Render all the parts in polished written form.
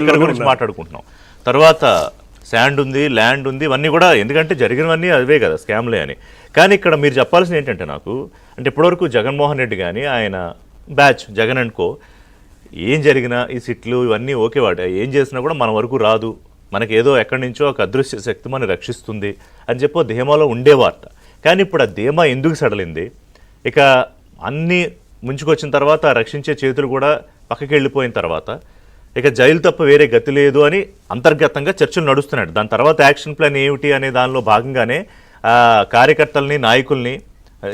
ఇక్కడ గురించి మాట్లాడుకుంటున్నాం. తర్వాత శాండ్ ఉంది, ల్యాండ్ ఉంది, ఇవన్నీ కూడా ఎందుకంటే జరిగినవన్నీ అవే కదా స్కామ్లే అని. కానీ ఇక్కడ మీరు చెప్పాల్సింది ఏంటంటే నాకు అంటే ఇప్పటివరకు జగన్మోహన్ రెడ్డి కానీ ఆయన బ్యాచ్ జగన్ అండ్ కో ఏం జరిగినా ఈ సిట్లు ఇవన్నీ ఓకే వాటి ఏం చేసినా కూడా మన వరకు రాదు, మనకి ఏదో ఎక్కడి నుంచో ఒక అదృశ్య శక్తి మనం రక్షిస్తుంది అని చెప్పి ధీమాలో ఉండేవారట. కానీ ఇప్పుడు ఆ ధీమా ఎందుకు సడలింది? ఇక అన్నీ ముంచుకొచ్చిన తర్వాత రక్షించే చేతులు కూడా పక్కకి వెళ్ళిపోయిన తర్వాత ఇక జైలు తప్ప వేరే గతి లేదు అని అంతర్గతంగా చర్చలు నడుస్తున్నాడు. దాని తర్వాత యాక్షన్ ప్లాన్ ఏమిటి అనే దానిలో భాగంగానే కార్యకర్తల్ని, నాయకుల్ని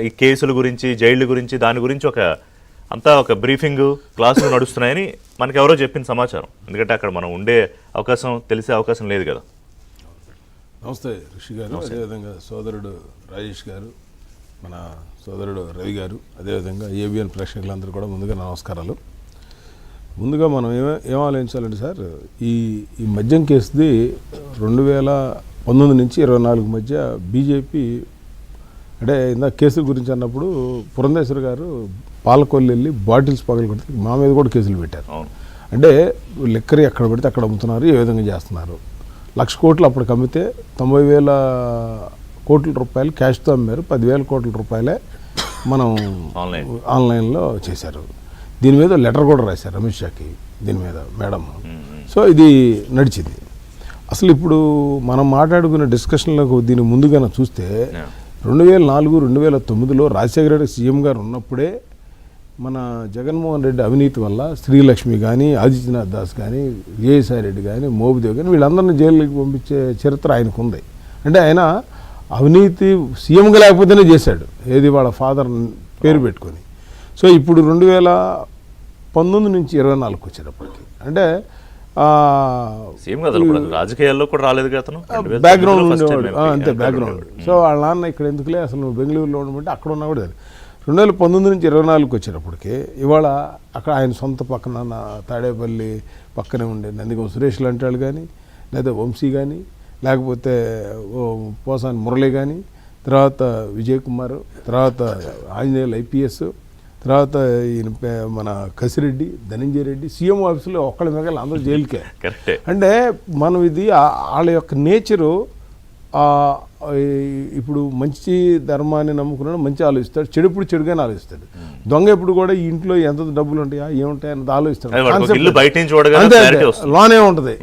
ఈ కేసుల గురించి, జైళ్ళ గురించి, దాని గురించి ఒక బ్రీఫింగ్ క్లాసులు నడుస్తున్నాయని మనకి ఎవరో చెప్పిన సమాచారం. ఎందుకంటే అక్కడ మనం ఉండే అవకాశం, తెలిసే అవకాశం లేదు కదా. నమస్తే ఋషి గారు, అదేవిధంగా సోదరుడు రాజేష్ గారు, మన సోదరుడు రవి గారు, అదేవిధంగా ఏబిఎన్ ప్రేక్షకులందరూ కూడా ముందుగా నమస్కారాలు. ముందుగా మనం ఏం ఆలోచించాలంటే సార్, ఈ మద్యం కేసుది 2019 నుంచి 24 మధ్య బీజేపీ అంటే ఇందాక కేసుల గురించి అన్నప్పుడు పురంధేశ్వర్ గారు పాలకొల్లు వెళ్ళి బాటిల్స్ పగలు కొడితే మా మీద కూడా కేసులు పెట్టారు. అంటే లిక్కర్ ఎక్కడ పెడితే అక్కడ అమ్ముతున్నారు, ఏ విధంగా చేస్తున్నారు. 1,00,000 కోట్లు అప్పటికి అమ్మితే 90,000 కోట్ల రూపాయలు క్యాష్తో అమ్మారు, 10,000 కోట్ల రూపాయలే మనం ఆన్లైన్లో చేశారు. దీని మీద లెటర్ కూడా రాశారు అమిత్ షాకి, దీని మీద మేడం. సో ఇది నడిచింది. అసలు ఇప్పుడు మనం మాట్లాడుకున్న డిస్కషన్లకు దీని ముందుగానే చూస్తే 2004, 2009లో రాజశేఖర రెడ్డి సీఎం గారు ఉన్నప్పుడే మన జగన్మోహన్ రెడ్డి అవినీతి వల్ల శ్రీలక్ష్మి కానీ, ఆదిత్యనాథ్ దాస్ కానీ, విజయసాయి రెడ్డి కానీ, మోబిదేవ్ కానీ వీళ్ళందరినీ జైలుకి పంపించే చరిత్ర ఆయనకు ఉంది. అంటే ఆయన అవినీతి సీఎంగా లేకపోతేనే చేశాడు, ఏది వాళ్ళ ఫాదర్ పేరు పెట్టుకొని. సో ఇప్పుడు 2019 నుంచి 24 వచ్చేటప్పటికి అంటే రాజకీయాల్లో కూడా రాలేదు కదా, బ్యాక్గ్రౌండ్ ఉండేవాడు అంతే, బ్యాక్గ్రౌండ్. సో వాళ్ళ నాన్న ఇక్కడ ఎందుకులే, అసలు నువ్వు బెంగళూరులో ఉండమంటే అక్కడ ఉన్నా కూడా 2019 నుంచి 24 వచ్చేటప్పటికి ఇవాళ అక్కడ ఆయన సొంత పక్కన తాడేపల్లి పక్కనే ఉండే నందిగం సురేష్ లాంటి వాళ్ళు కానీ, లేదా వంశీ కానీ, లేకపోతే పోసాని మురళి కానీ, తర్వాత విజయ్ కుమార్, తర్వాత ఆంజనేయులు ఐపీఎస్, తర్వాత ఈయన మన కసిరెడ్డి, ధనంజయ రెడ్డి, సీఎం ఆఫీసులో ఒక్కళ్ళ మిగల అందరూ జైలుకే. అంటే మనం ఇది వాళ్ళ యొక్క నేచరు. ఇప్పుడు మంచి ధర్మాన్ని నమ్ముకున్నాడు, మంచి ఆలోచిస్తాడు, చెడుప్పుడు చెడుగానే ఆలోచిస్తాడు. దొంగ ఎప్పుడు కూడా ఈ ఇంట్లో ఎంత డబ్బులు ఉంటాయా ఏముంటాయి అన్నది ఆలోచిస్తాడు. లోనే ఉంటుంది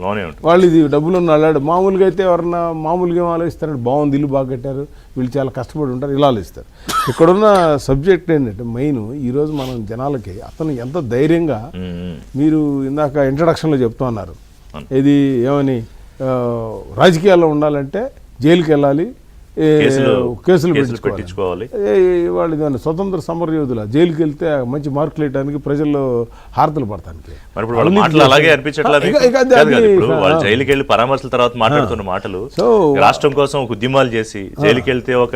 వాళ్ళు, ఇది డబ్బులు ఉన్నాడు. మామూలుగా అయితే ఎవరన్నా మామూలుగా ఏం ఆలోచిస్తారంటే బాగుంది, ఇల్లు బాగా కట్టారు, వీళ్ళు చాలా కష్టపడి ఉంటారు, ఇలా ఆలోచిస్తారు. ఇక్కడున్న సబ్జెక్ట్ ఏంటంటే మెయిన్ ఈరోజు మనం జనాలకి అతను ఎంత ధైర్యంగా, మీరు ఇందాక ఇంట్రడక్షన్లో చెప్తూ ఉన్నారు, ఇది ఏమని రాజకీయాల్లో ఉండాలంటే జైలుకి వెళ్ళాలి, కేసులు పెట్టించుకోవాలి. వాళ్ళు స్వతంత్ర సమరయోధుల జైలుకి వెళ్తే మంచి మార్కులు వేయడానికి, ప్రజల్లో హారతలు పడటానికి. అలాగే అనిపించట్లేదు. జైలుకి వెళ్ళి పరామర్శల తర్వాత మాట్లాడుతున్న మాటలు, రాష్ట్రం కోసం ఒక ఉద్యమాలు చేసి జైలుకి వెళ్తే ఒక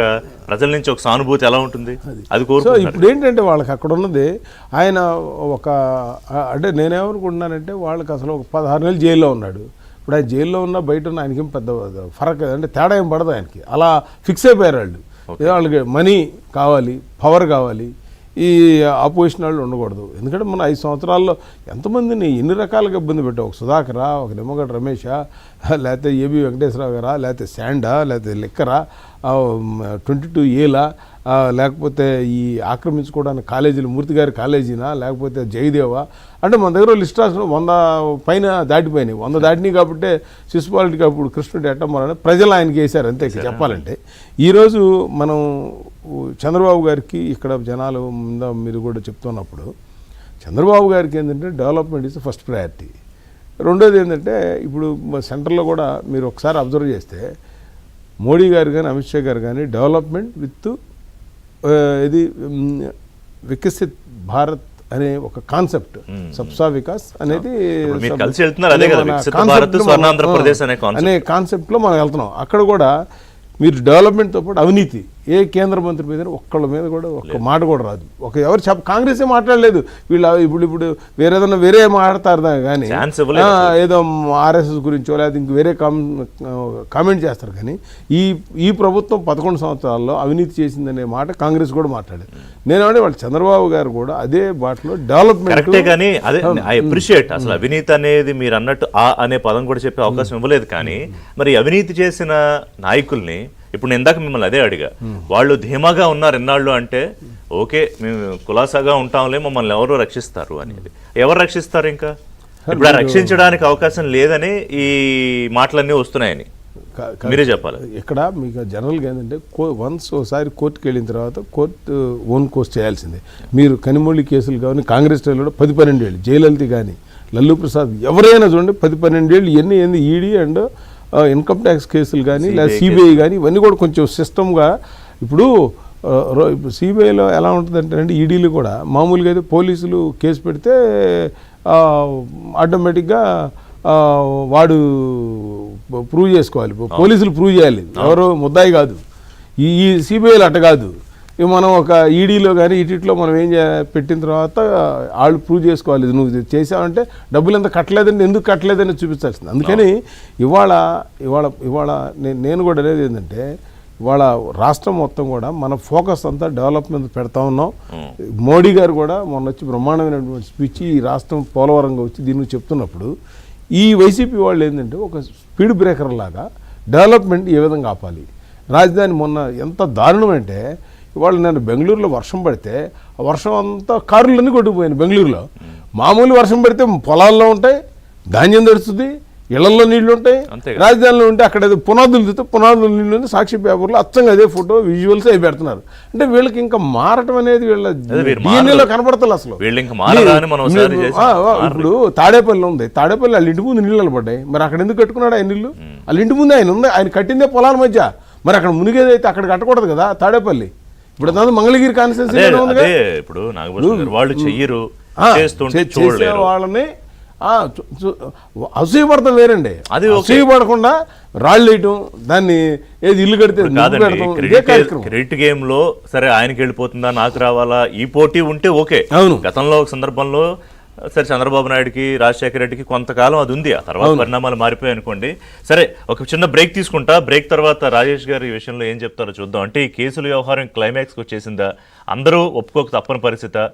ప్రజల నుంచి ఒక సానుభూతి ఎలా ఉంటుంది అది కోరుకుంటున్నారు. సో ఇప్పుడు ఏంటంటే వాళ్ళకి అక్కడ ఉన్నది ఆయన అంటే నేనేమనుకుంటున్నానంటే వాళ్ళకి అసలు ఒక 16 నెలలు జైల్లో ఉన్నాడు. ఇప్పుడు ఆయన జైల్లో ఉన్న బయట ఉన్న ఆయనకేం పెద్ద ఫరక్ అంటే తేడా ఏం పడదు ఆయనకి. అలా ఫిక్స్ అయిపోయారు వాళ్ళు. వాళ్ళకి మనీ కావాలి, పవర్ కావాలి, ఈ ఆపోజిషన్ వాళ్ళు ఉండకూడదు. ఎందుకంటే మన 5 సంవత్సరాల్లో ఎంతమందిని ఎన్ని రకాలుగా ఇబ్బంది పెట్టావు. ఒక సుధాకరా, ఒక నిమ్మగడ్డ రమేషా, లేకపోతే ఏబి వెంకటేశ్వరరావు గారా, లేకపోతే శాండా, లేకపోతే లిక్కరా, 22Aలా, లేకపోతే ఈ ఆక్రమించుకోవడానికి కాలేజీలు, మూర్తి గారి కాలేజీనా, లేకపోతే జయదేవా, అంటే మన దగ్గర లిస్ట్ రాసిన 100 పైన దాటిపోయినాయి. 100 దాటినాయి కాబట్టి శిశుపాలిటీకి అప్పుడు కృష్ణుడు ఎట్టమ్మని ప్రజలు ఆయనకి వేశారు అంతే. చెప్పాలంటే ఈరోజు మనం చంద్రబాబు గారికి ఇక్కడ జనాలు మీరు కూడా చెప్తున్నప్పుడు చంద్రబాబు గారికి ఏంటంటే డెవలప్మెంట్ ఈజ్ ఫస్ట్ ప్రయారిటీ. రెండోది ఏంటంటే ఇప్పుడు సెంటర్లో కూడా మీరు ఒకసారి అబ్జర్వ్ చేస్తే మోడీ గారు కానీ, అమిత్ షా గారు కానీ డెవలప్మెంట్ విత్ ఇది వికసిత్ భారత్ అనే ఒక కాన్సెప్ట్, సబ్సా వికాస్ అనేది అనే కాన్సెప్ట్లో మనం వెళ్తున్నాం. అక్కడ కూడా మీరు డెవలప్మెంట్తో పాటు అవినీతి ఏ కేంద్ర మంత్రి మీద ఒక్కళ్ళ మీద కూడా ఒక్క మాట కూడా రాదు. ఎవరు కాంగ్రెసే మాట్లాడలేదు. వీళ్ళు ఇప్పుడు వేరే మాట్లాడతారు కానీ ఏదో ఆర్ఎస్ఎస్ గురించో లేదా ఇంక వేరే కామెంట్ చేస్తారు. కానీ ఈ ప్రభుత్వం 11 సంవత్సరాల్లో అవినీతి చేసిందనే మాట కాంగ్రెస్ కూడా మాట్లాడేది. నేనంటే వాళ్ళు చంద్రబాబు గారు కూడా అదే బాటలో డెవలప్మెంట్. కానీ అదే ఐ అప్రిషియేట్. అసలు అవినీతి అనేది మీరు అన్నట్టు అనే పదం కూడా చెప్పే అవకాశం ఇవ్వలేదు. కానీ మరి అవినీతి చేసిన నాయకుల్ని ఇప్పుడు నేను ఇందాక మిమ్మల్ని అదే అడిగా, వాళ్ళు ధీమాగా ఉన్నారు ఎన్నాళ్ళు అంటే ఓకే మేము కులాసాగా ఉంటాంలే, మమ్మల్ని ఎవరు రక్షిస్తారు అనేది. ఎవరు రక్షిస్తారు? ఇంకా ఇప్పుడు రక్షించడానికి అవకాశం లేదని ఈ మాటలన్నీ వస్తున్నాయని మీరే చెప్పాలి. ఇక్కడ మీకు జనరల్గా ఏంటంటే వన్స్ ఒకసారి కోర్టుకు వెళ్ళిన తర్వాత కోర్టు ఓన్ కోర్స్ చేయాల్సిందే. మీరు కనిమొళి కేసులు కానీ కాంగ్రెస్ కూడా 10-12 ఏళ్ళు, జయలలిత కానీ లల్లు ప్రసాద్ ఎవరైనా చూడండి 10-12 ఏళ్ళు ఎన్ని ఈడీ అండ్ ఇన్కమ్ ట్యాక్స్ కేసులు కానీ లేదా సిబిఐ కానీ ఇవన్నీ కూడా కొంచెం సిస్టమ్గా. ఇప్పుడు సిబిఐలో ఎలా ఉంటుందంటే ఈడీలు కూడా మామూలుగా అయితే పోలీసులు కేసు పెడితే ఆటోమేటిక్గా వాడు ప్రూవ్ చేసుకోవాలి, పోలీసులు ప్రూవ్ చేయాలి, ఎవరు ముద్దాయి కాదు. ఈ సిబిఐలు అట్ట కాదు. ఇవి మనం ఒక ఈడీలో కానీ ఇటీలో మనం ఏం పెట్టిన తర్వాత వాళ్ళు ప్రూవ్ చేసుకోవాలి, నువ్వు చేసావంటే డబ్బులు ఎంత కట్టలేదంటే ఎందుకు కట్టలేదని చూపించాల్సింది. అందుకని ఇవాళ నేను కూడా అనేది ఏంటంటే ఇవాళ రాష్ట్రం మొత్తం కూడా మన ఫోకస్ అంతా డెవలప్మెంట్ పెడతా ఉన్నాం. మోడీ గారు కూడా మొన్న వచ్చి బ్రహ్మాండమైనటువంటి స్పీచ్ ఈ రాష్ట్రం పోలవరంగా వచ్చి దీన్ని చెప్తున్నప్పుడు ఈ వైసీపీ వాళ్ళు ఏంటంటే ఒక స్పీడ్ బ్రేకర్ లాగా డెవలప్మెంట్ ఏ విధంగా ఆపాలి. రాజధాని మొన్న ఎంత దారుణం అంటే ఇవాళ నేను బెంగళూరులో వర్షం పడితే ఆ వర్షం అంతా కారులన్నీ కొట్టుకుపోయాను. బెంగళూరులో మామూలు వర్షం పడితే పొలాల్లో ఉంటాయి, ధాన్యం తడుస్తుంది, ఇళ్లలో నీళ్లు ఉంటాయి. రాజధానిలో ఉంటే అక్కడ ఏదో పునాదులు తీస్తే పునాదుల నీళ్ళు ఉంది, సాక్షి పేపర్లో అచ్చంగా అదే ఫోటో విజువల్స్ అవి పెడుతున్నారు. అంటే వీళ్ళకి ఇంకా మారటం అనేది వీళ్ళ డిఎన్ఏలో కనపడతలు. అసలు ఇప్పుడు తాడేపల్లి ఉంది, తాడేపల్లి వాళ్ళ ఇంటి ముందు నీళ్ళు నిలబడ్డాయి. మరి అక్కడ ఎందుకు కట్టుకున్నాడు ఆయన నీళ్ళు? వాళ్ళ ఇంటి ముందు ఆయన ఉంది, ఆయన కట్టిందే పొలాల మధ్య. మరి అక్కడ మునిగేదైతే అక్కడ కట్టకూడదు కదా తాడేపల్లి. ఇప్పుడు మంగళగిరి కాన్స్టిట్యూన్సీ ఇప్పుడు వాళ్ళు చెయ్యరు, చేసే వాళ్ళని అసూయపడతాం వేరండి. అది అసూయపడకుండా రాళ్ళు వేయటం, దాన్ని ఏది ఇల్లు కడితే క్రెడిట్ గేమ్ లో సరే ఆయనకి వెళ్ళిపోతుందా నాకు రావాలా ఈ పోటీ ఉంటే ఓకే. గతంలో ఒక సందర్భంలో సరే చంద్రబాబు నాయుడుకి రాజశేఖర రెడ్డికి కొంతకాలం అది ఉంది, ఆ తర్వాత పరిణామాలు మారిపోయాయి అనుకోండి. సరే ఒక చిన్న బ్రేక్ తీసుకుంటా. బ్రేక్ తర్వాత రాజేష్ గారు ఈ విషయంలో ఏం చెప్తారో చూద్దాం. అంటే ఈ కేసుల వ్యవహారం క్లైమాక్స్కి వచ్చేసిందా, అందరూ ఒప్పుకోక తప్పని పరిస్థితి,